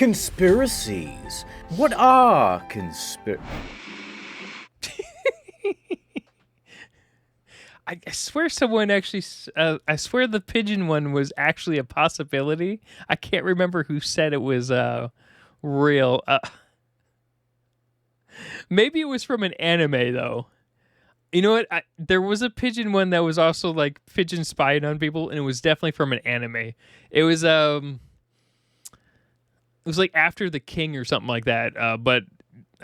Conspiracies. What are I swear someone actually, I swear the pigeon one was actually a possibility. I can't remember who said it was real. Maybe it was from an anime, though. You know what? There was a pigeon one that was also like pigeon spying on people, and it was definitely from an anime. It was like After the King or something like that.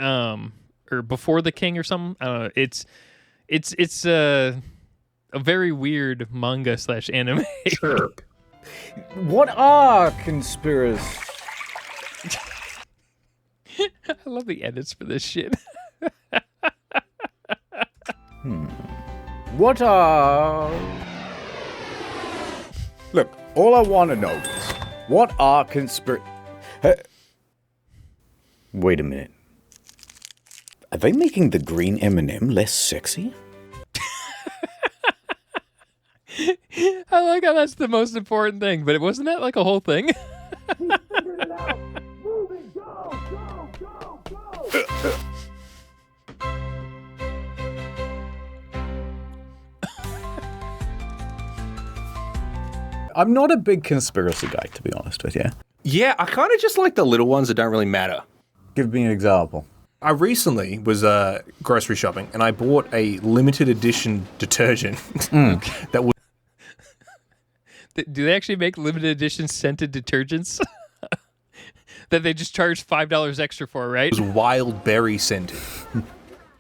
Or Before the King or something. I don't know. It's a very weird manga / anime. Chirp. What are conspiracies? I love the edits for this shit. What are... Look, all I want to know is, what are Wait a minute. Are they making the green M&M less sexy? I like how that's the most important thing, but wasn't that like a whole thing? I'm not a big conspiracy guy, to be honest with you. Yeah, I kind of just like the little ones that don't really matter. Give me an example. I recently was grocery shopping and I bought a limited edition detergent that was... Do they actually make limited edition scented detergents? That they just charge $5 extra for, right? It was wild berry scented.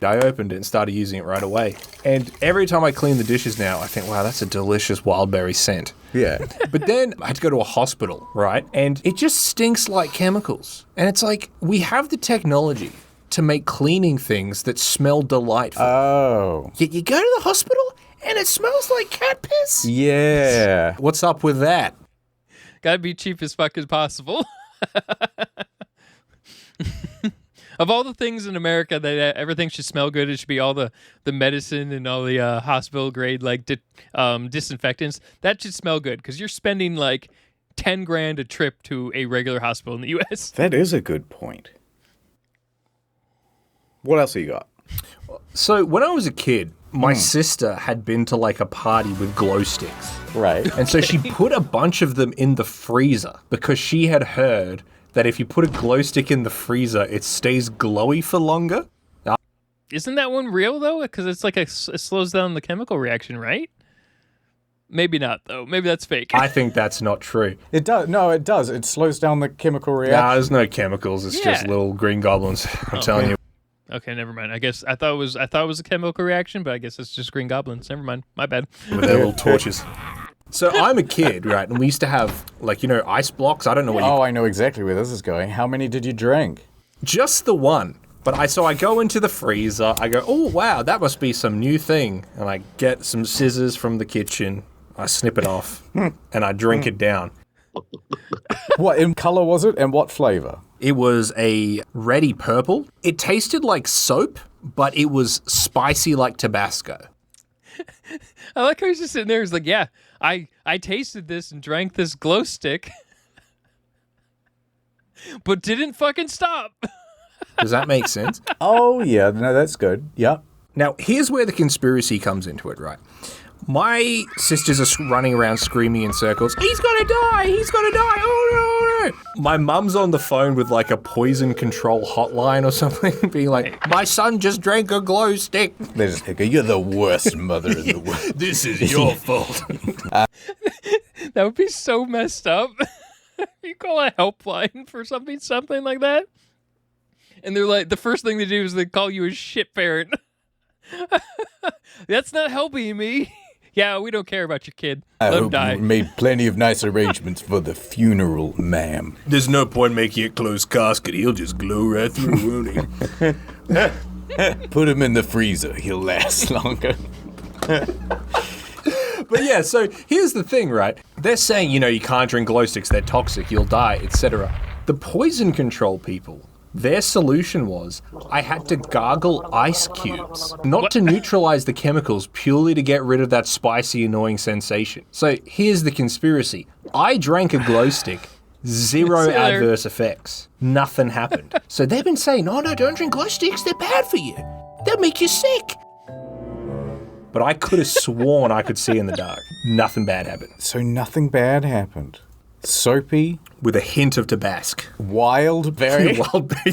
I opened it and started using it right away. And every time I clean the dishes now, I think, wow, that's a delicious wild berry scent. Yeah. But then I had to go to a hospital, right? And it just stinks like chemicals. And it's like, we have the technology to make cleaning things that smell delightful. Oh. Yet you go to the hospital and it smells like cat piss? Yeah. What's up with that? Gotta be cheap as fuck as possible. Of all the things in America that everything should smell good, it should be all the medicine and all the hospital grade like disinfectants. That should smell good because you're spending like $10,000 a trip to a regular hospital in the U.S. That is a good point. What else have you got? So when I was a kid, my sister had been to like a party with glow sticks. Right. And so she put a bunch of them in the freezer because she had heard that if you put a glow stick in the freezer, it stays glowy for longer. Isn't that one real, though? Because it's like it slows down the chemical reaction, right? Maybe not, though. Maybe that's fake. I think that's not true. It does. No, it does. It slows down the chemical reaction. Nah, there's no chemicals. It's just little green goblins. I'm telling you. Okay, never mind. I guess I thought it was a chemical reaction, but I guess it's just green goblins. Never mind. My bad. With their little torches. So I'm a kid, right? And we used to have, like, you know, ice blocks. I don't know what I know exactly where this is going. How many did you drink? Just the one. But I go into the freezer. I go, oh, wow, that must be some new thing. And I get some scissors from the kitchen. I snip it off. And I drink it down. What in color was it and what flavor? It was a reddy purple. It tasted like soap, but it was spicy like Tabasco. I like how he's just sitting there. He's like, yeah, I tasted this and drank this glow stick, but didn't fucking stop. Does that make sense? Oh, yeah. No, that's good. Yeah. Now, here's where the conspiracy comes into it, right? My sisters are running around screaming in circles, he's gonna die, he's gonna die, oh no, no. My mum's on the phone with like a poison control hotline or something, being like, my son just drank a glow stick. They just think, you're the worst mother in the world. This is your fault. That would be so messed up. You call a helpline for something like that, and they're like, the first thing they do is they call you a shit parent. That's not helping me. Yeah, we don't care about your kid. Let him die. You made plenty of nice arrangements for the funeral, ma'am. There's no point making a closed casket. He'll just glow right through, won't he? Put him in the freezer. He'll last longer. But yeah, so here's the thing, right? They're saying, you know, you can't drink glow sticks. They're toxic. You'll die, etc. The poison control people, their solution was, I had to gargle ice cubes, not to neutralize the chemicals, purely to get rid of that spicy, annoying sensation. So here's the conspiracy. I drank a glow stick, Zero See you later. adverse effects. Nothing happened. So they've been saying, oh no, don't drink glow sticks. They're bad for you. They'll make you sick. But I could have sworn I could see in the dark. Nothing bad happened. So nothing bad happened. Soapy, With a hint of Tabasco. wild berry. Wild berry.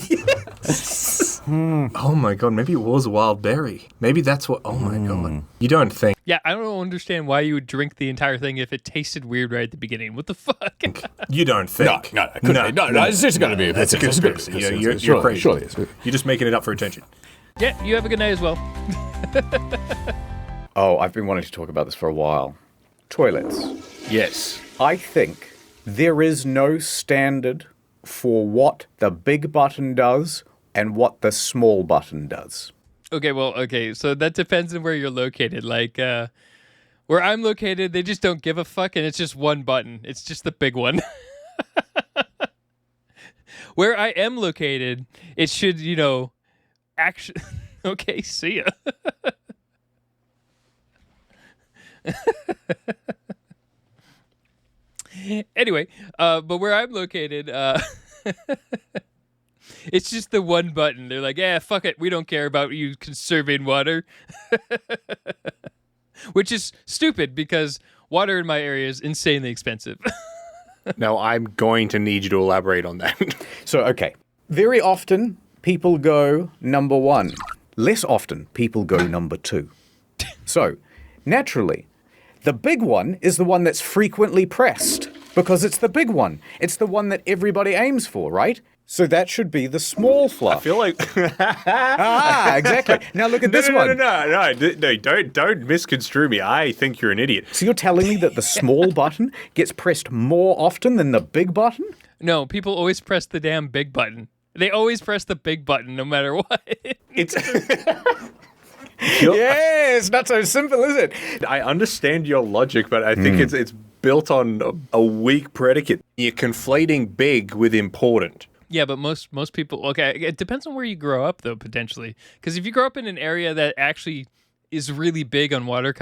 Oh my god, maybe it was a wild berry. Maybe that's what. Oh my god. You don't think? Yeah, I don't understand why you would drink the entire thing if it tasted weird right at the beginning. What the fuck? You don't think? No, it's just going to be a That's a conspiracy. You're crazy. Surely it's. You're just making it up for attention. Yeah, you have a good night as well. Oh, I've been wanting to talk about this for a while. Toilets. Yes. I think there is no standard for what the big button does and what the small button does. Okay, so that depends on where you're located. Like, where I'm located, they just don't give a fuck, and it's just one button. It's just the big one. Where I am located, it should, actually... Okay, see ya. Anyway, but where I'm located, it's just the one button. They're like, yeah, fuck it. We don't care about you conserving water. Which is stupid because water in my area is insanely expensive. Now, I'm going to need you to elaborate on that. So, okay. Very often, people go number one. Less often, people go number two. So, naturally, the big one is the one that's frequently pressed because it's the big one. It's the one that everybody aims for, right? So that should be the small flush. I feel like... Exactly. Now look at this one. No, don't misconstrue me. I think you're an idiot. So you're telling me that the small button gets pressed more often than the big button? No, people always press the damn big button. They always press the big button no matter what. It's... Yeah, it's not so simple, is it? I understand your logic, but I think it's built on a weak predicate. You're conflating big with important. Yeah, but most people... Okay, it depends on where you grow up, though, potentially. Because if you grow up in an area that actually is really big on water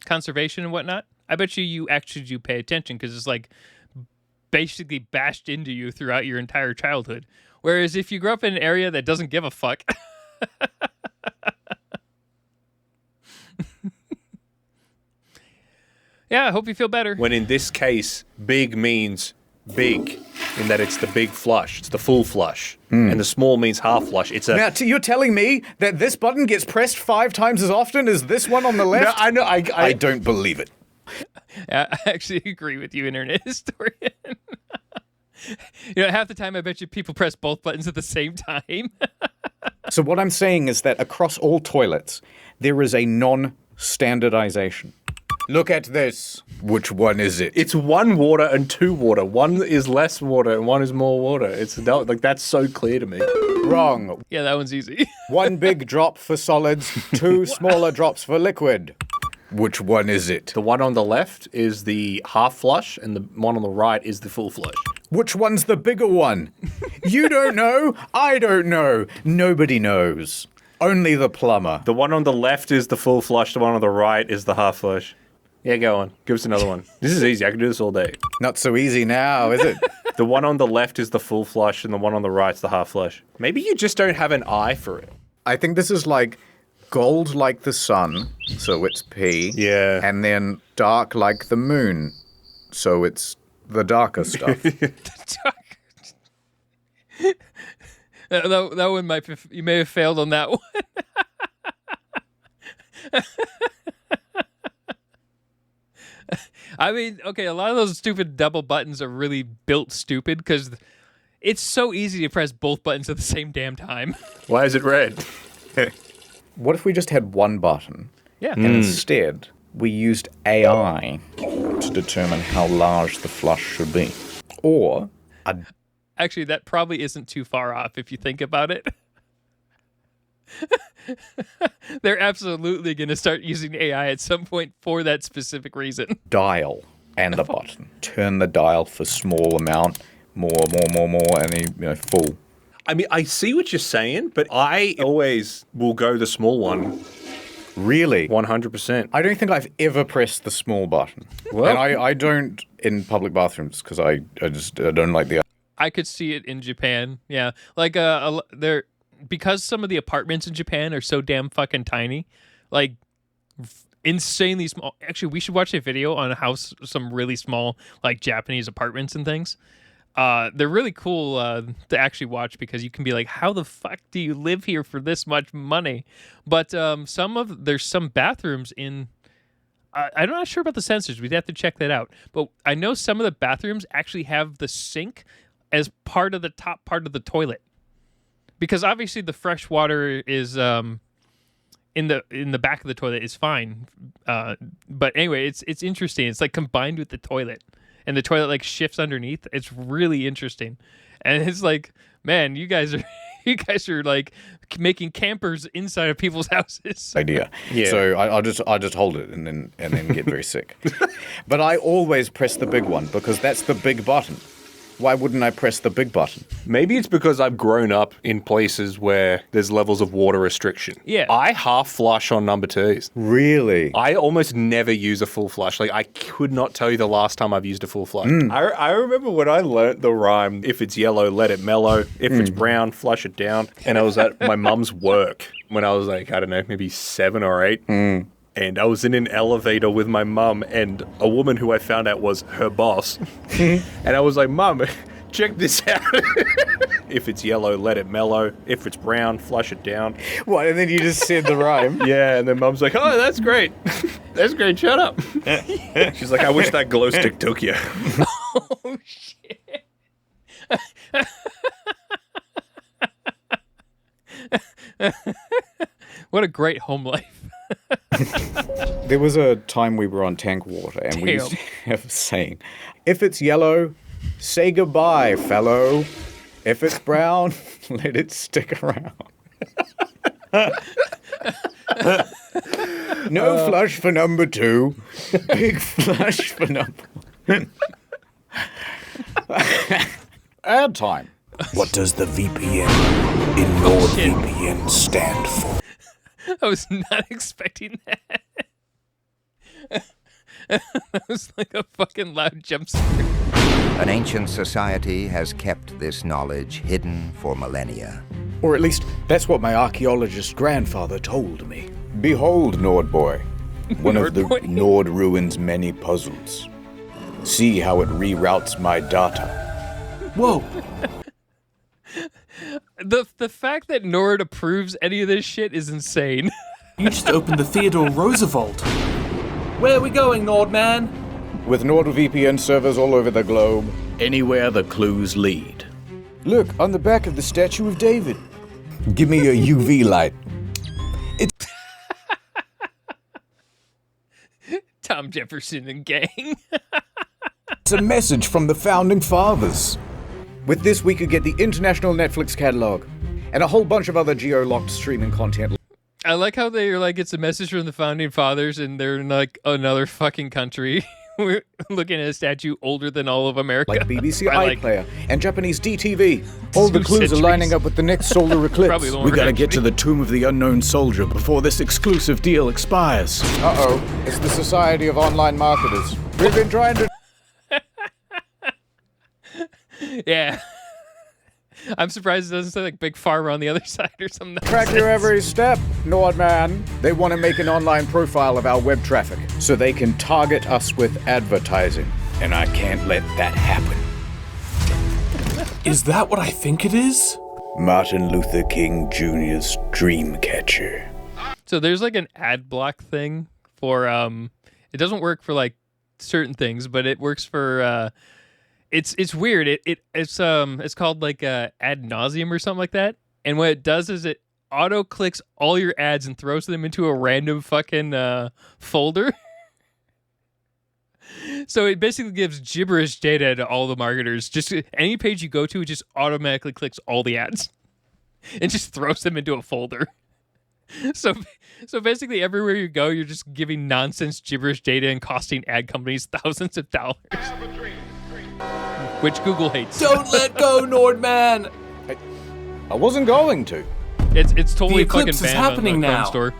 conservation and whatnot, I bet you actually do pay attention because it's like basically bashed into you throughout your entire childhood. Whereas if you grow up in an area that doesn't give a fuck... Yeah, I hope you feel better. When in this case, big means big, in that it's the big flush, it's the full flush, and the small means half flush. It's a... Now, you're telling me that this button gets pressed 5 times as often as this one on the left? No, I know. I don't believe it. I actually agree with you, internet historian. Half the time I bet you people press both buttons at the same time. So what I'm saying is that across all toilets, there is a non-standardization. Look at this. Which one is it? It's 1 water and 2 water. 1 is less water and 1 is more water. It's like that's so clear to me. Wrong. Yeah, that one's easy. 1 big drop for solids, 2 smaller drops for liquid. Which one is it? The one on the left is the half flush, and the one on the right is the full flush. Which one's the bigger one? You don't know. I don't know. Nobody knows. Only the plumber. The one on the left is the full flush. The one on the right is the half flush. Yeah, go on. Give us another one. This is easy. I can do this all day. Not so easy now, is it? The one on the left is the full flush, and the one on the right's the half flush. Maybe you just don't have an eye for it. I think this is like gold like the sun, so it's P. Yeah. And then dark like the moon, so it's the darker stuff. that one might be, you may have failed on that one. I mean, okay, a lot of those stupid double buttons are really built stupid because it's so easy to press both buttons at the same damn time. Why is it red? What if we just had one button? Yeah. And instead, we used AI to determine how large the flush should be? Or Actually, that probably isn't too far off if you think about it. They're absolutely going to start using AI at some point for that specific reason. dial and the button. Turn the dial for small amount, more, and then, full. I mean, I see what you're saying, but I always will go the small one Really? 100%. I don't think I've ever pressed the small button. Well- And I don't in public bathrooms because I don't like the... I could see it in Japan. Yeah, like there because some of the apartments in Japan are so damn fucking tiny, like insanely small. Actually, we should watch a video on how some really small like Japanese apartments and things. They're really cool to actually watch because you can be like, how the fuck do you live here for this much money? But there's some bathrooms in. I'm not sure about the sensors. We'd have to check that out. But I know some of the bathrooms actually have the sink as part of the top part of the toilet, because obviously the fresh water is in the back of the toilet is fine. But anyway, it's interesting. It's like combined with the toilet, and the toilet like shifts underneath. It's really interesting, and it's like, man, you guys are like making campers inside of people's houses. idea. Yeah. So I'll just hold it and then get very sick. But I always press the big one because that's the big button. Why wouldn't I press the big button? Maybe it's because I've grown up in places where there's levels of water restriction. Yeah. I half flush on number 2s. Really? I almost never use a full flush. Like, I could not tell you the last time I've used a full flush. I remember when I learnt the rhyme, if it's yellow, let it mellow. If it's brown, flush it down. And I was at my mum's work when I was like, I don't know, maybe 7 or 8. And I was in an elevator with my mum and a woman who I found out was her boss. And I was like, Mum, check this out. If it's yellow, let it mellow. If it's brown, flush it down. What? And then you just said the rhyme? Yeah, and then Mum's like, oh, that's great. That's great, shut up. She's like, I wish that glow stick took you. Oh shit. What a great home life. There was a time we were on tank water and we used to have a saying, if it's yellow, say goodbye, fellow. If it's brown, let it stick around. No flush for number 2. Big flush for number 1. Ad time. What does the VPN in NordVPN stand for? I was not expecting that. That was like a fucking loud jump scare. An ancient society has kept this knowledge hidden for millennia. Or at least, that's what my archaeologist grandfather told me. Behold, Nord Boy, one of the Nord Boy? Nord ruins many puzzles. See how it reroutes my data. Whoa. The fact that Nord approves any of this shit is insane. You just opened the Theodore Roosevelt. Where are we going, Nordman? With NordVPN servers all over the globe, anywhere the clues lead. Look, on the back of the statue of David. Give me your UV light. Tom Jefferson and gang. It's a message from the founding fathers. With this, we could get the international Netflix catalog and a whole bunch of other geo-locked streaming content. I like how they're like, it's a message from the founding fathers and they're in like another fucking country. We're looking at a statue older than all of America. Like BBC I like- iPlayer and Japanese DTV. All the 2 clues are centuries. lining up with the next solar eclipse. Probably We longer, gotta get actually. to the Tomb of the Unknown Soldier before this exclusive deal expires. Uh-oh, it's the Society of Online Marketers. We've been trying to... Yeah. I'm surprised it doesn't say like Big Pharma on the other side or something. track your every step, Nordman. They want to make an online profile of our web traffic so they can target us with advertising. And I can't let that happen. Is that what I think it is? Martin Luther King Jr.'s Dreamcatcher. So there's like an ad block thing for it doesn't work for like certain things, but it works for it's weird. It's called like ad nauseum or something like that. And what it does is it auto clicks all your ads and throws them into a random fucking folder. So it basically gives gibberish data to all the marketers. Just any page you go to, it just automatically clicks all the ads and just throws them into a folder. So basically everywhere you go, you're just giving nonsense gibberish data and costing ad companies thousands of dollars. Which Google hates. Don't let go, Nordman! I wasn't going to. It's totally The fucking eclipse is banned happening on the now. Chrome store.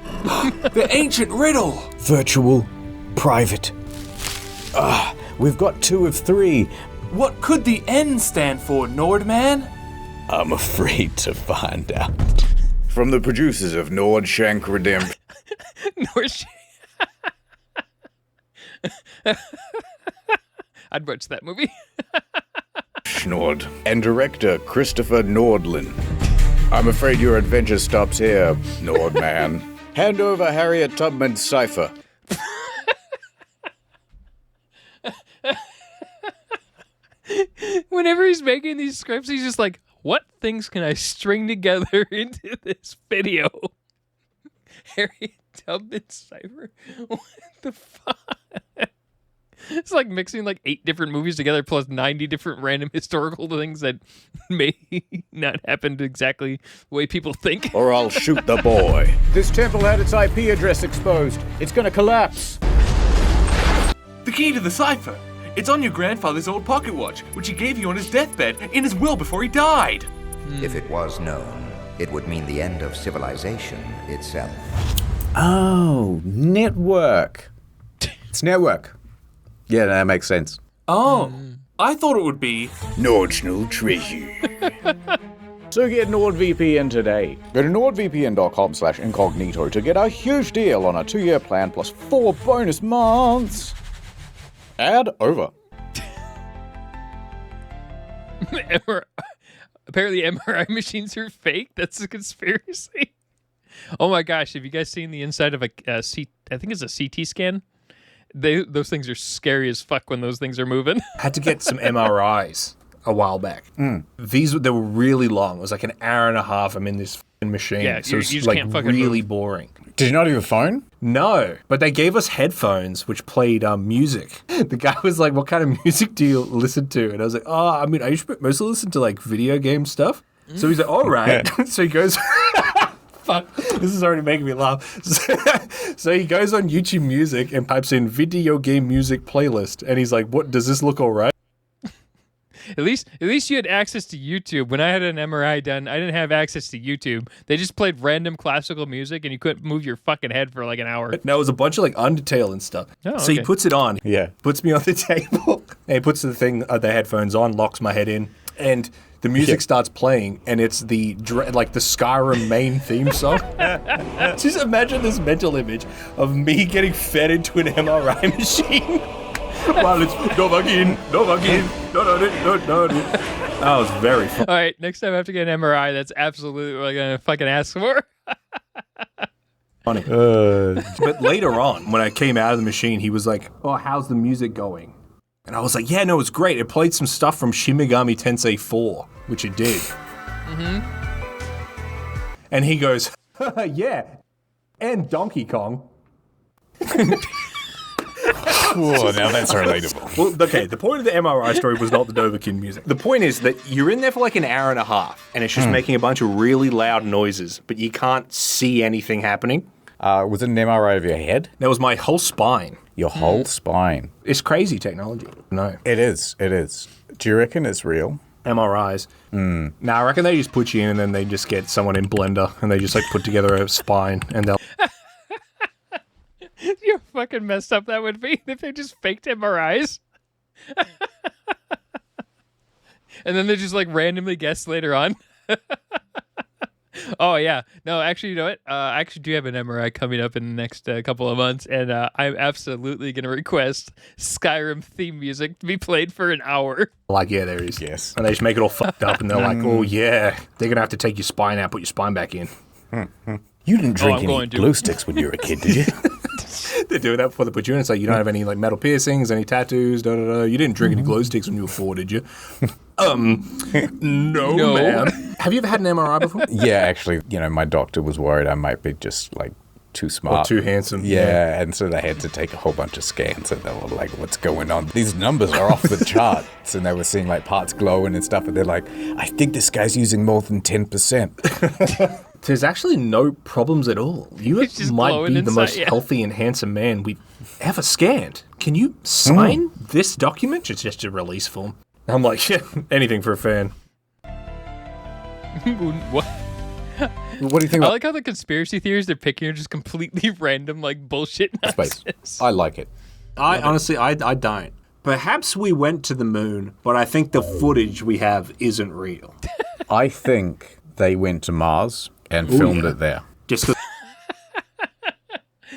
The ancient riddle. Virtual, private. We've got 2 of 3. What could the N stand for, Nordman? I'm afraid to find out. From the producers of Nordshank Redemption. I'd watch that movie. Schnord. And director Christopher Nordlin. I'm afraid your adventure stops here, Nordman. Hand over Harriet Tubman's cipher. Whenever he's making these scripts, he's just like, what things can I string together into this video? Harriet Tubman cipher? What the fuck? It's like mixing like 8 different movies together plus 90 different random historical things that may not happen exactly the way people think. Or I'll shoot the boy. This temple had its IP address exposed. It's gonna collapse. The key to the cipher. It's on your grandfather's old pocket watch, which he gave you on his deathbed in his will before he died. If it was known, it would mean the end of civilization itself. Oh, network. It's network. Yeah, that makes sense. Oh, I thought it would be... Nordschnul treasure. So get NordVPN today. Go to nordvpn.com/incognito to get a huge deal on a 2-year plan plus 4 bonus months. Ad over. Apparently MRI machines are fake. That's a conspiracy. Oh my gosh, have you guys seen the inside of a CT? I think it's a CT scan. Those things are scary as fuck when those things are moving. Had to get some MRIs a while back. They were really long. It was like an hour and a half. I'm in this f***ing machine. Yeah, so you just like can't fucking really move. boring. Did you not have a phone? No, but they gave us headphones which played music. The guy was like, "What kind of music do you listen to?" And I was like, "Oh, I mean, I usually mostly listen to like video game stuff." So he's like, "All right." So he goes. Fuck, this is already making me laugh. So he goes on YouTube Music and types in video game music playlist, and he's like, "What, does this look all right?" At least you had access to YouTube. When I had an MRI done, I didn't have access to YouTube. They just played random classical music, and you couldn't move your fucking head for like an hour. No, it was a bunch of like Undertale and stuff. Oh, So he okay. puts it on. Yeah. Puts me on the table. And he puts the headphones on, locks my head in, and the music starts playing, and it's the Skyrim main theme song. Just imagine this mental image of me getting fed into an MRI machine while it's Novagin. No. That was very fun. All right, next time I have to get an MRI, that's absolutely what I'm gonna fucking ask for. Funny. But later on, when I came out of the machine, he was like, "Oh, how's the music going?" And I was like, "Yeah, no, it's great. It played some stuff from Shin Megami Tensei 4, which it did." And he goes, "Yeah, and Donkey Kong." Oh, now that's relatable. Well, okay, the point of the MRI story was not the Dovahkiin music. The point is that you're in there for like an hour and a half, and it's just making a bunch of really loud noises, but you can't see anything happening. Was it an MRI of your head? That was my whole spine. Your whole spine. It's crazy technology. No. It is. Do you reckon it's real? MRIs. Now, I reckon they just put you in and then they just get someone in Blender and they just like put together a spine and they'll... You fucking messed up that would be if they just faked MRIs. And then they just like randomly guess later on. Oh yeah, no, actually, you know what? I actually do have an MRI coming up in the next couple of months, and I'm absolutely gonna request Skyrim theme music to be played for an hour. Like, yeah, there is. Yes. And they just make it all fucked up and they're like, "Oh yeah, they're gonna have to take your spine out, put your spine back in." You didn't drink I'm any going to. glue sticks when you were a kid, did you? They're doing that before they put you in. It's like, you don't have any like metal piercings, any tattoos, You didn't drink any glow sticks when you were 4, did you? No, ma'am. Have you ever had an MRI before? Yeah, actually, my doctor was worried I might be just like too smart. Or too handsome. Yeah, and so they had to take a whole bunch of scans and they were like, what's going on? These numbers are off the charts. And they were seeing like parts glowing and stuff. And they're like, I think this guy's using more than 10%. There's actually no problems at all. You It's just might glowing be the inside, most yeah. healthy and handsome man we've ever scanned. Can you sign this document? It's just a release form. I'm like, yeah, anything for a fan. What? What do you think I about like how the conspiracy theories they're picking are just completely random, like bullshit space? nonsense. I like it. I honestly, I don't. Perhaps we went to the moon, but I think the footage we have isn't real. I think they went to Mars and filmed yeah. it there. Just 'cause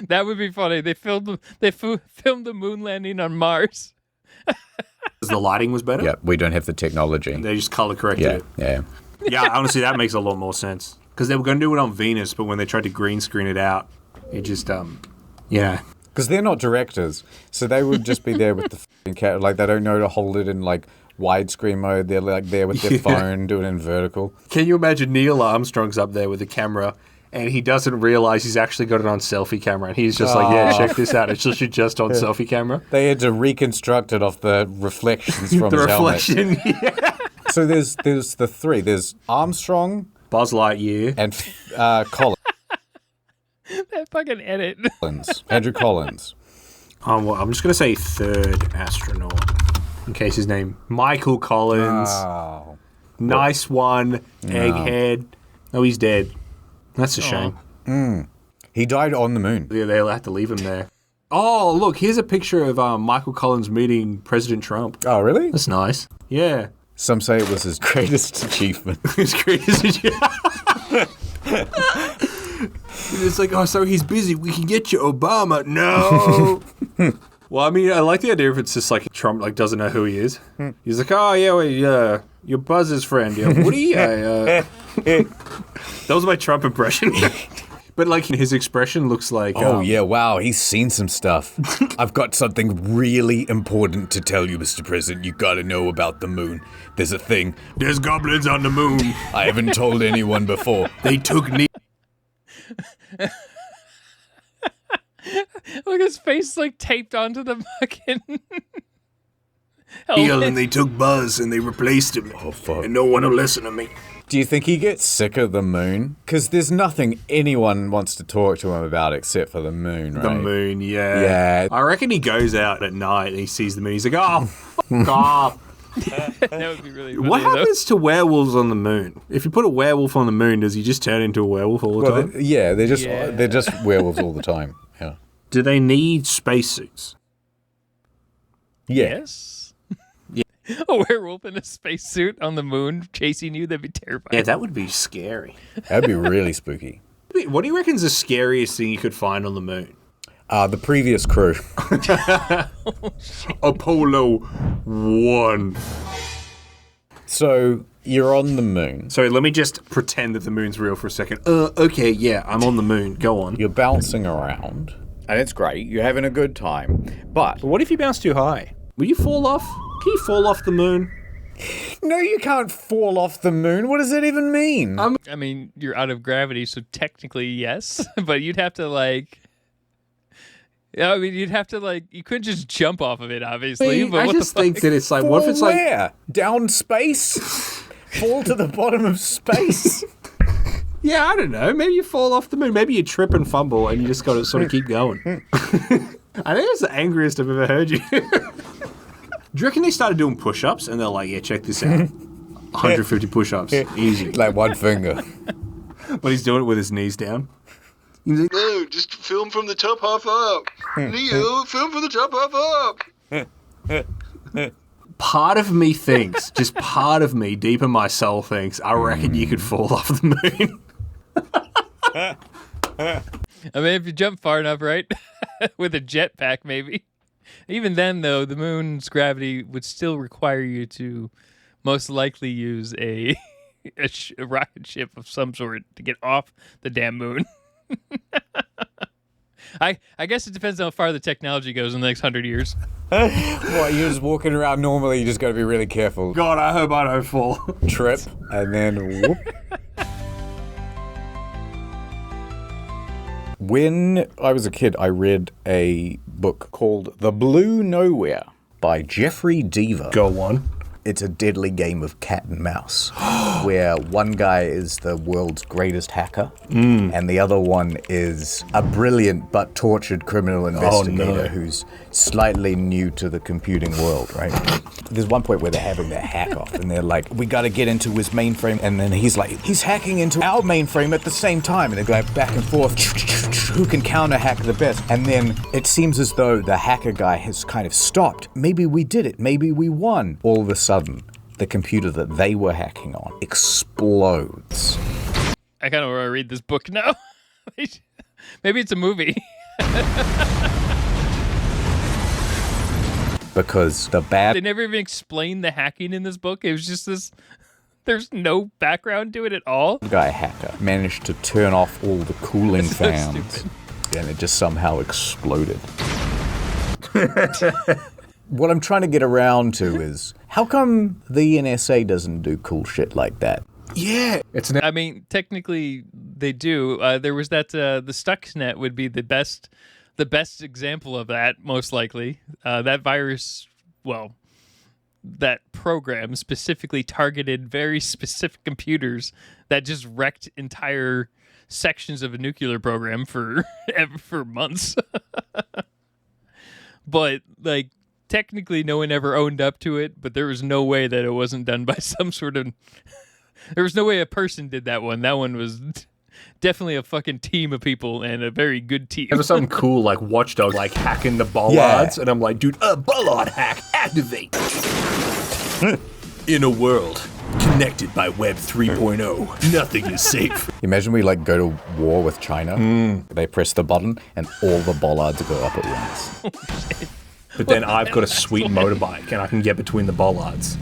That would be funny. They filmed the moon landing on Mars. the lighting was better. Yeah, we don't have the technology. They just color corrected Yeah, it. yeah. Yeah, honestly, that makes a lot more sense. Because they were going to do it on Venus, but when they tried to green screen it out, it just, yeah. Because they're not directors, so they would just be there with the f***ing camera. Like, they don't know to hold it in, like, widescreen mode. They're, like, there with their phone, doing it in vertical. Can you imagine Neil Armstrong's up there with the camera, and he doesn't realize he's actually got it on selfie camera, and he's just like, yeah, check this out. It's just on selfie camera. They had to reconstruct it off the reflections from his Reflection, helmet. yeah. So there's the three. There's Armstrong Buzz Lightyear. and That fucking edit. Collins. Andrew Collins. Well, I'm just going to say third astronaut, in case his name. Michael Collins. Oh. Nice one. Egghead. Oh, he's dead. That's a shame. He died on the moon. Yeah, they'll have to leave him there. Oh, look, here's a picture of Michael Collins meeting President Trump. Oh, really? That's nice. Yeah. Some say it was his greatest achievement. It's crazy. It's like, oh, so he's busy. We can get you Obama. No. Well, I mean, I like the idea if it's just like Trump like doesn't know who he is. He's like, oh, yeah, well, you're Buzz's friend. Yeah, Woody. That was my Trump impression. But like his expression looks like... Oh, yeah, wow, he's seen some stuff. I've got something really important to tell you, Mr. President. You gotta know about the moon. There's a thing. There's goblins on the moon. I haven't told anyone before. They took me. Look, his face is like taped onto the fucking Neil, and helmet. they took Buzz and they replaced him. Oh, fuck. And no one will listen to me. Do you think he gets sick of the moon? Because there's nothing anyone wants to talk to him about except for the moon, right? The moon, yeah. Yeah. I reckon he goes out at night and he sees the moon. He's like, oh, fuck off. That would be really funny, What though. happens to werewolves on the moon? If you put a werewolf on the moon, does he just turn into a werewolf all the time? They're just werewolves all the time. Yeah. Do they need spacesuits? Yeah. Yes. A werewolf in a spacesuit on the moon chasing you, that'd be terrifying. Yeah, that would be scary. That'd be really spooky. What do you reckon's the scariest thing you could find on the moon? The previous crew. Apollo 1. So you're on the moon. Sorry, let me just pretend that the moon's real for a second. Okay, yeah, I'm on the moon. Go on. You're bouncing around. And it's great. You're having a good time. But What if you bounce too high? Will you fall off? Can you fall off the moon? no, you can't fall off the moon. What does that even mean? I mean, you're out of gravity, so technically yes, but you'd have to like. Yeah, I mean, you'd have to like. You couldn't just jump off of it, obviously. but I what the just think fuck? that it's like, Fall what if it's like, where? Down space? Fall to the bottom of space? yeah, I don't know. Maybe you fall off the moon. Maybe you trip and fumble and you just got to sort of keep going. I think that's the angriest I've ever heard you. Do you reckon they started doing push-ups and they're like, yeah, check this out. 150 push-ups. Easy. Like one finger. But he's doing it with his knees down. He's like, no, just film from the top half up. Neo, film from the top half up. Part of me thinks, just part of me, deep in my soul thinks, I reckon you could fall off the moon. I mean, if you jump far enough, right? With a jetpack, maybe. Even then, though, the moon's gravity would still require you to most likely use a rocket ship of some sort to get off the damn moon. I guess it depends on how far the technology goes in the next 100 years. Well, you're just walking around normally. You just got to be really careful. God, I hope I don't fall. Trip, and then whoop. When I was a kid, I read a book called The Blue Nowhere by Jeffrey Deaver. Go on. it's a deadly game of cat and mouse, where one guy is the world's greatest hacker, and the other one is a brilliant but tortured criminal investigator who's slightly new to the computing world, right? There's one point where they're having their hack off, and they're like, we gotta get into his mainframe, and then he's like, he's hacking into our mainframe at the same time, and they go back and forth, who can counter-hack the best? And then it seems as though the hacker guy has kind of stopped. Maybe we did it, maybe we won. All of a sudden, the computer that they were hacking on explodes. I kind of want to read this book now. Maybe it's a movie. Because the bad They never even explained the hacking in this book. It was just this. There's no background to it at all. guy hacker managed to turn off all the cooling That's so fans, stupid. and it just somehow exploded. What I'm trying to get around to is, how come the NSA doesn't do cool shit like that? Yeah. It's an I mean, technically they do. There was that the Stuxnet would be the best example of that, most likely. That virus, well, that program specifically targeted very specific computers that just wrecked entire sections of a nuclear program for months. But like, technically no one ever owned up to it, but there was no way that it wasn't done by some sort of there was no way a person did that one. That one was definitely a fucking team of people, and a very good team. There was something cool like Watchdog, like hacking the bollards, and I'm like, dude, a bollard hack, activate. In a world connected by Web 3.0, nothing is safe. Imagine we like go to war with China. They press the button, and all the bollards go up at once. But then I've got a sweet motorbike, and I can get between the bollards.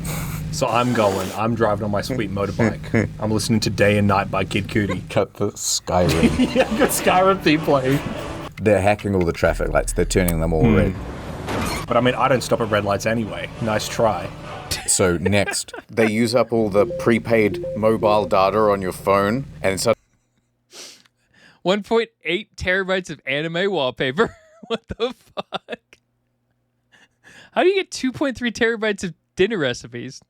So I'm driving on my sweet motorbike. I'm listening to Day and Night by Kid Cudi. Cut the Skyrim. Yeah, I've got Skyrim theme playing. They're hacking all the traffic lights. They're turning them all red. But I mean, I don't stop at red lights anyway. Nice try. So next, they use up all the prepaid mobile data on your phone, and so 1.8 terabytes of anime wallpaper. What the fuck? How do you get 2.3 terabytes of dinner recipes?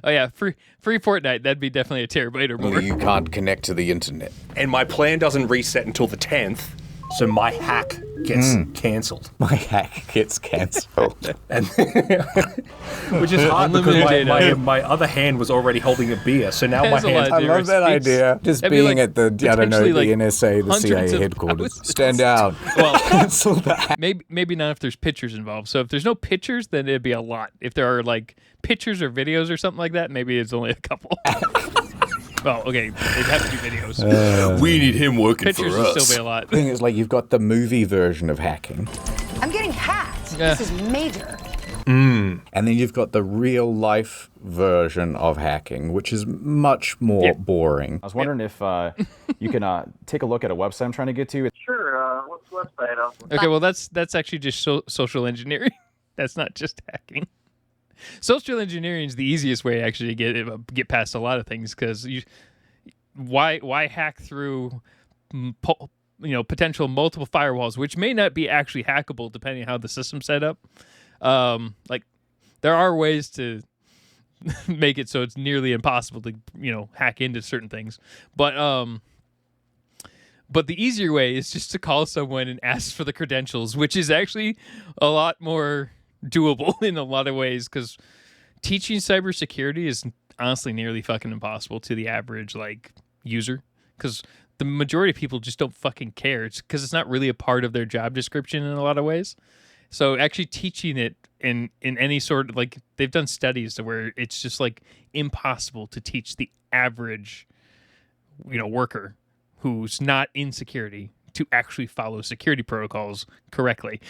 Oh yeah, free Fortnite. That'd be definitely a terabyte or more. you can't connect to the internet. And my plan doesn't reset until the 10th, so my hack gets cancelled. My hack gets cancelled. And which is hard because my other hand was already holding a beer, so now my There's a lot hand. of I dinner love that recipes. idea. Just That'd be being like at the, I don't know, potentially, the like, NSA, the hundreds CIA of headquarters. thousands. Stand down. Well, Cancel that. maybe not if there's pictures involved. So if there's no pictures, then it'd be a lot. If there are like pictures or videos or something like that, maybe it's only a couple. Well, okay, they'd have to do videos. We need him working Pictures for would us. still be a lot. The thing is, like, you've got the movie version of hacking, I'm getting hacked. Yeah. This is major. and then you've got the real life version of hacking, which is much more boring. I was wondering if you can take a look at a website I'm trying to get to. Sure, what's the website? Okay, well that's actually just social engineering. That's not just hacking. Social engineering is the easiest way actually to get past a lot of things, because why hack through potential multiple firewalls, which may not be actually hackable depending on how the system's set up. Like there are ways to make it so it's nearly impossible to hack into certain things, but the easier way is just to call someone and ask for the credentials, which is actually a lot more doable in a lot of ways, because teaching cybersecurity is honestly nearly fucking impossible to the average user, because the majority of people just don't fucking care. It's because it's not really a part of their job description in a lot of ways. So actually teaching it in any sort of they've done studies to where it's just impossible to teach the average worker who's not in security to actually follow security protocols correctly.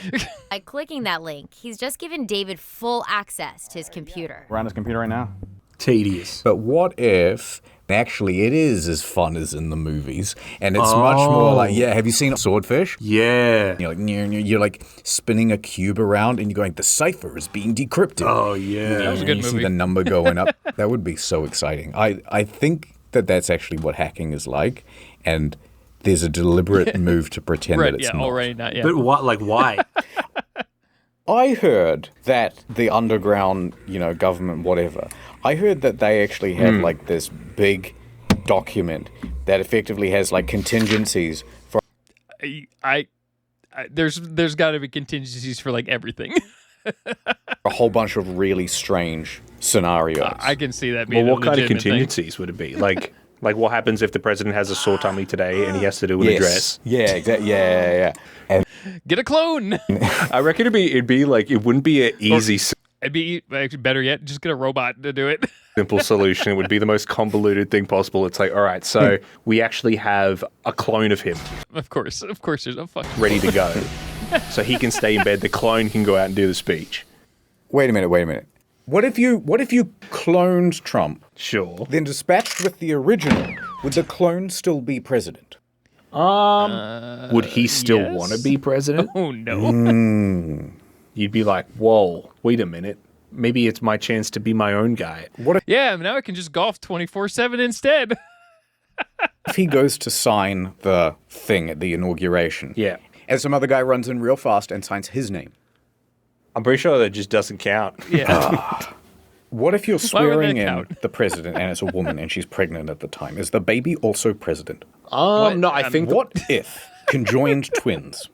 By clicking that link, he's just given David full access to his computer. We're on his computer right now. Tedious. But what if actually it is as fun as in the movies, and it's much more have you seen Swordfish? Yeah. You're like spinning a cube around, and you're going, the cipher is being decrypted. Oh, yeah. That was a good you movie. see the number going up. That would be so exciting. I think that's actually what hacking is like, and there's a deliberate move to pretend that it's not. Already not yet. But what? Why? I heard that the underground, government, whatever, I heard that they actually have like this big document that effectively has like contingencies for there's got to be contingencies for like everything. a whole bunch of really strange scenarios. I can see that being Well, what a kind of legitimate thing. contingencies would it be? Like what happens if the president has a sore tummy today and he has to do an address? Yeah, exactly. Yeah. And Get a clone. I reckon it'd be like, it wouldn't be an easy, It'd be actually better yet, just get a robot to do it. simple solution. It would be the most convoluted thing possible. It's like, all right, so we actually have a clone of him Of course, there's no fucking. ready to go. So he can stay in bed. The clone can go out and do the speech. wait a minute. What if you cloned Trump, Sure. then dispatched with the original? Would the clone still be president? Would he still yes. want to be president? Oh no. You'd be like, whoa, wait a minute. Maybe it's my chance to be my own guy. Yeah, now I can just golf 24/7 instead. If he goes to sign the thing at the inauguration, Yeah. and some other guy runs in real fast and signs his name, I'm pretty sure that just doesn't count. Yeah. what if you're Why would that swearing in count? the president and it's a woman and she's pregnant at the time? Is the baby also president? No, I think What if conjoined twins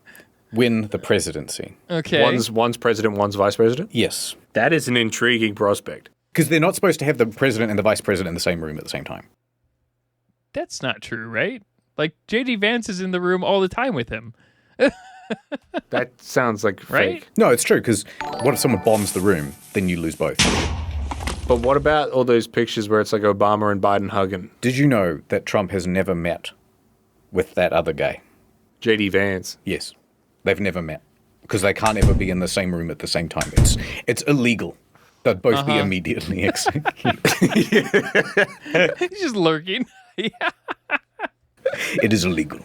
win the presidency? Okay. one's president, one's vice president. Yes. That is an intriguing prospect. Because they're not supposed to have the president and the vice president in the same room at the same time. That's not true, right? Like JD Vance is in the room all the time with him. That sounds like Right? fake. No, it's true, because what if someone bombs the room? Then you lose both. But what about all those pictures where it's like Obama and Biden hugging? Did you know that Trump has never met with that other guy? JD Vance. Yes. They've never met. Because they can't ever be in the same room at the same time. It's illegal. They'd both be immediately executed. He's just lurking. Yeah. It is illegal.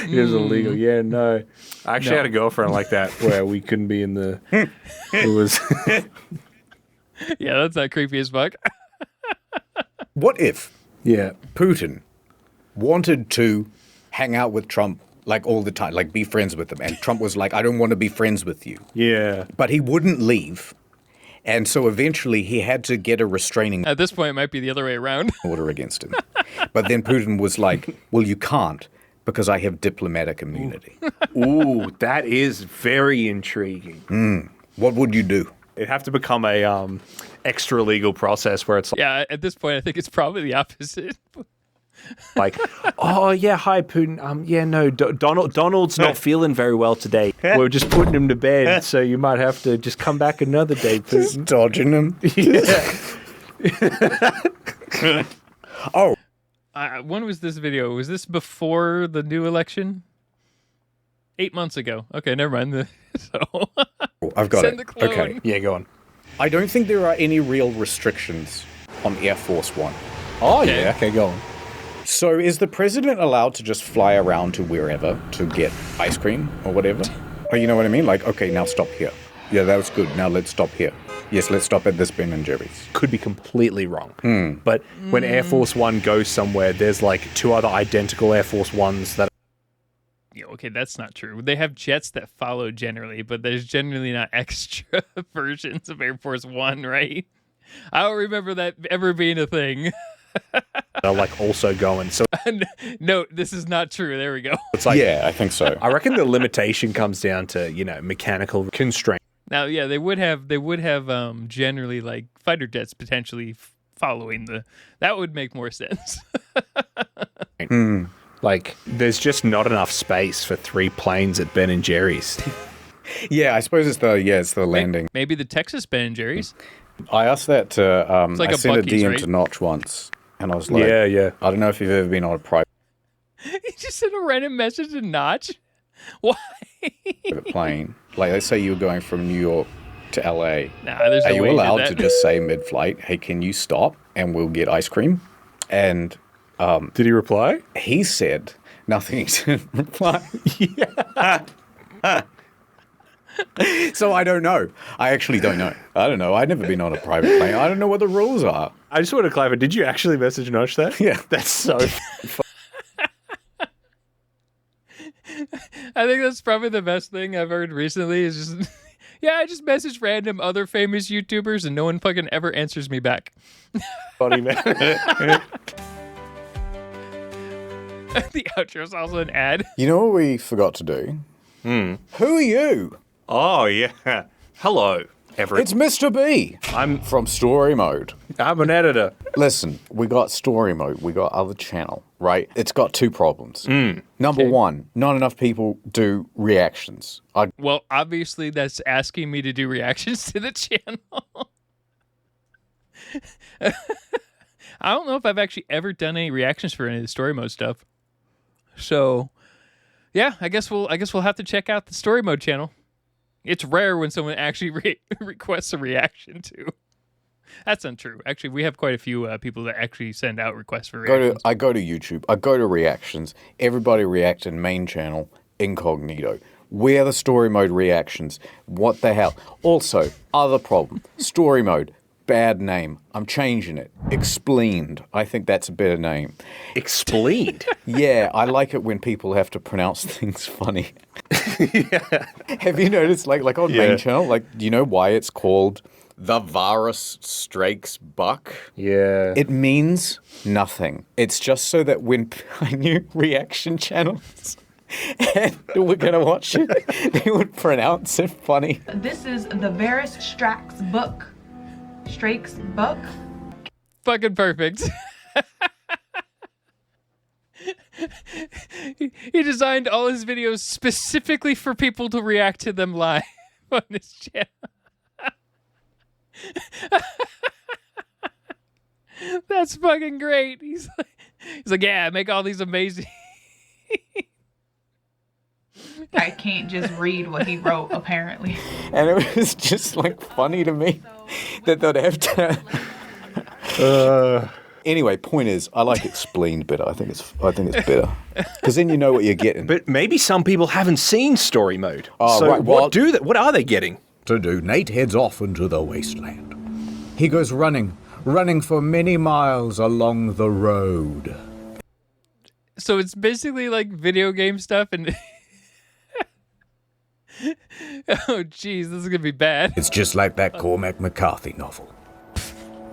It is illegal. Yeah, no. I actually had a girlfriend like that where we couldn't be in the... It was... Yeah, that's not creepy as fuck. What if Yeah. Putin wanted to hang out with Trump like all the time, like be friends with him, and Trump was like, I don't want to be friends with you. Yeah. But he wouldn't leave. And so eventually he had to get a restraining At this point, it might be the other way around. order against him. But then Putin was like, well, you can't because I have diplomatic immunity. Ooh, that is very intriguing. What would you do? It'd have to become a extra legal process where it's Yeah, at this point, I think it's probably the opposite. like, oh yeah, hi Putin. Yeah, no, Donald's not feeling very well today. We're just putting him to bed, so you might have to just come back another day, Putin. Dodging him. Oh, When was this video? Was this before the new election? 8 months ago. Okay, never mind. So I've got send it. the clone. Okay. Yeah, go on. I don't think there are any real restrictions on Air Force One. Oh yeah, okay, go on. So is the president allowed to just fly around to wherever to get ice cream or whatever? Oh, you know what I mean? Like, okay, now stop here. Yeah, that was good. Now let's stop here. Yes, let's stop at this Ben and Jerry's. Could be completely wrong. But when Air Force One goes somewhere, there's like two other identical Air Force Ones that. Yeah, okay, that's not true. They have jets that follow generally, but there's generally not extra versions of Air Force One, right? I don't remember that ever being a thing. are like also going. So No, this is not true. There we go. it's like, Yeah, I think so. I reckon the limitation comes down to, mechanical constraint. Now, yeah, they would have generally like fighter jets potentially following the. That would make more sense. Like, there's just not enough space for 3 planes at Ben and Jerry's. Yeah, I suppose it's the landing. Maybe the Texas Ben and Jerry's. I asked that to, like I a sent a Buc-ee's, DM right? to Notch once, and I was like, Yeah. I don't know if you've ever been on a private He just sent a random message to Notch. Why? plane. Like, let's say you were going from New York to LA. Nah, there's no Are you way he did allowed that. to just say mid-flight, hey, can you stop and we'll get ice cream? And Did he reply? he said nothing. He didn't reply. So I don't know. I actually don't know. I don't know. I've never been on a private plane. I don't know what the rules are. I just want to clarify, did you actually message Notch that? Yeah. That's so I think that's probably the best thing I've heard recently is just Yeah, I just message random other famous YouTubers and no one fucking ever answers me back. Funny, man. The outro is also an ad. You know what we forgot to do? Who are you? Oh, yeah. Hello, Everett. It's Mr. B. I'm from Story Mode. I'm an editor. Listen, we got Story Mode, we got other channel, right? It's got two problems. Number one, not enough people do reactions. Well, obviously that's asking me to do reactions to the channel. I don't know if I've actually ever done any reactions for any of the Story Mode stuff. So, yeah, I guess we'll have to check out the Story Mode channel. It's rare when someone actually requests a reaction to. That's untrue. Actually, we have quite a few people that actually send out requests for reactions. I go to YouTube. I go to reactions. Everybody react in main channel, Incognito. We're the Story Mode reactions. What the hell? Also, other problem. Story Mode. Bad name. I'm changing it. Explained. I think that's a better name. Explained? Yeah, I like it when people have to pronounce things funny. Yeah. Have you noticed, like on main channel, like, do you know why it's called The Varus Strikes Buck? Yeah. It means nothing. It's just so that when I knew reaction channels and we're going to watch it, they would pronounce it funny. This is the Varus Strax book. Strake's book. Fucking perfect. He designed all his videos specifically for people to react to them live on his channel. That's fucking great. He's like, yeah, make all these amazing. I can't just read what he wrote, apparently. And it was just like funny to me that they'd have to. Anyway, point is, I like explained better. I think it's better because then you know what you're getting. But maybe some people haven't seen Story Mode. Oh, so right, well, what are they getting? To do, Nate heads off into the wasteland. He goes running for many miles along the road. So it's basically like video game stuff and. Oh, jeez, this is gonna be bad. It's just like that Cormac McCarthy novel,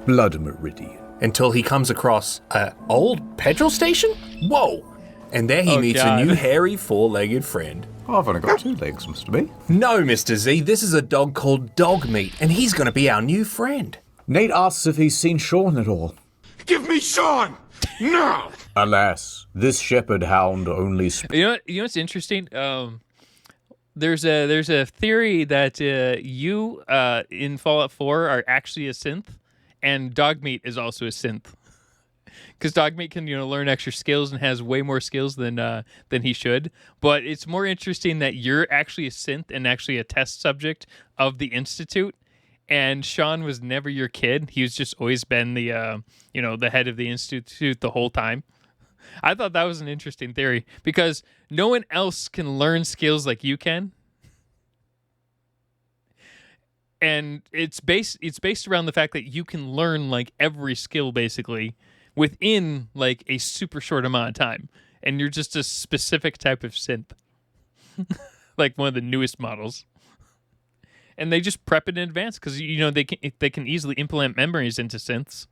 Blood Meridian. Until he comes across an old petrol station? Whoa! And there he meets a new hairy four-legged friend. Oh, I've only got 2 legs, Mr. B. No, Mr. Z, this is a dog called Dog Meat, and he's going to be our new friend. Nate asks if he's seen Sean at all. Give me Sean! Now! Alas, this shepherd hound only... You know what's interesting? There's a theory that you in Fallout 4 are actually a synth, and Dogmeat is also a synth. Because Dogmeat can learn extra skills and has way more skills than he should. But it's more interesting that you're actually a synth and actually a test subject of the Institute. And Sean was never your kid. He's just always been the the head of the Institute the whole time. I thought that was an interesting theory because no one else can learn skills like you can. And it's based around the fact that you can learn like every skill basically within like a super short amount of time. And you're just a specific type of synth. Like one of the newest models. And they just prep it in advance because they can easily implement memories into synths.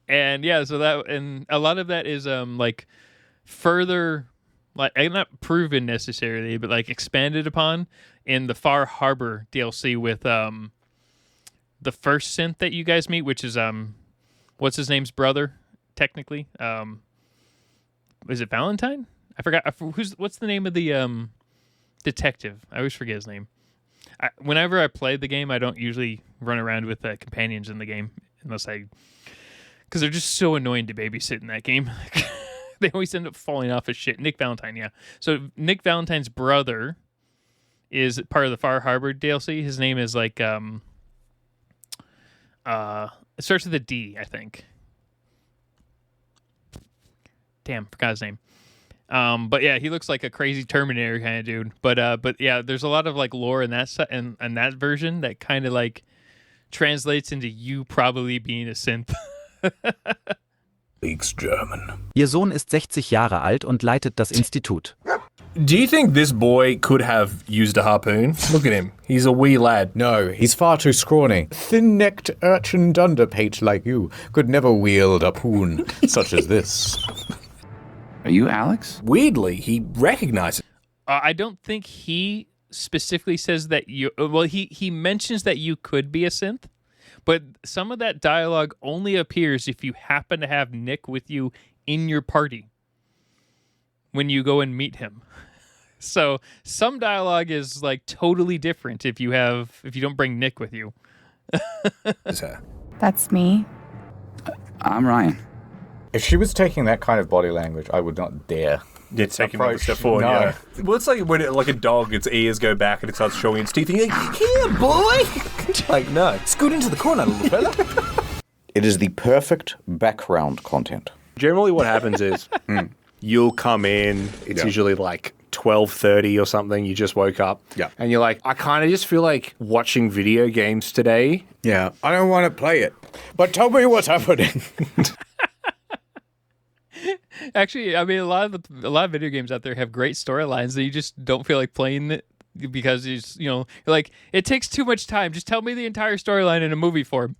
And yeah, so that and a lot of that is like further like not proven necessarily, but like expanded upon in the Far Harbor DLC with the first synth that you guys meet, which is what's his name's brother technically? Is it Valentine? I forgot what's the name of the detective? I always forget his name. Whenever I play the game, I don't usually run around with companions in the game unless because they're just so annoying to babysit in that game. They always end up falling off of shit. Nick Valentine, yeah. So Nick Valentine's brother is part of the Far Harbor DLC. His name is like it starts with a D, I think. Damn, forgot his name. But yeah, he looks like a crazy Terminator kind of dude. But yeah, there's a lot of like lore in that and that version that kind of like translates into you probably being a synth. Speaks German. Ihr Sohn ist 60 Jahre alt und leitet das Institut. Do you think this boy could have used a harpoon? Look at him. He's a wee lad. No, he's far too scrawny. Thin-necked urchin dunderpate like you could never wield a poon such as this. Are you Alex? Weirdly, he recognizes. I don't think he specifically says that you. Well, he mentions that you could be a synth, but some of that dialogue only appears if you happen to have Nick with you in your party when you go and meet him. So some dialogue is like totally different if you don't bring Nick with you. That's me. I'm Ryan. If she was taking that kind of body language, I would not dare. Yeah, take another step forward, No. yeah. Well, it's like when like a dog, its ears go back and it starts showing its teeth, and you're like, here, boy! Like, no. Scoot into the corner, little fella. It is the perfect background content. Generally what happens is you'll come in, it's usually like 12:30 or something, you just woke up. Yeah. And you're like, I kind of just feel like watching video games today. Yeah, I don't want to play it, but tell me what's happening. Actually, I mean, a lot of video games out there have great storylines that you just don't feel like playing it because you're like, it takes too much time. Just tell me the entire storyline in a movie form.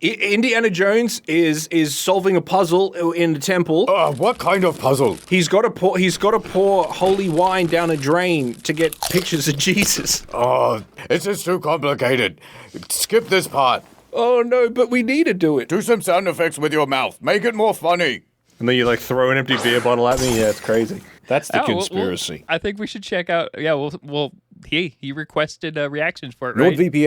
Indiana Jones is solving a puzzle in the temple. What kind of puzzle? He's got to pour holy wine down a drain to get pictures of Jesus. Oh, it's just too complicated. Skip this part. Oh no, but we need to do it. Do some sound effects with your mouth. Make it more funny. And then you like throw an empty beer bottle at me. Yeah, it's crazy. That's the conspiracy. I think we should check out. Yeah, he requested reactions for it, NordVPN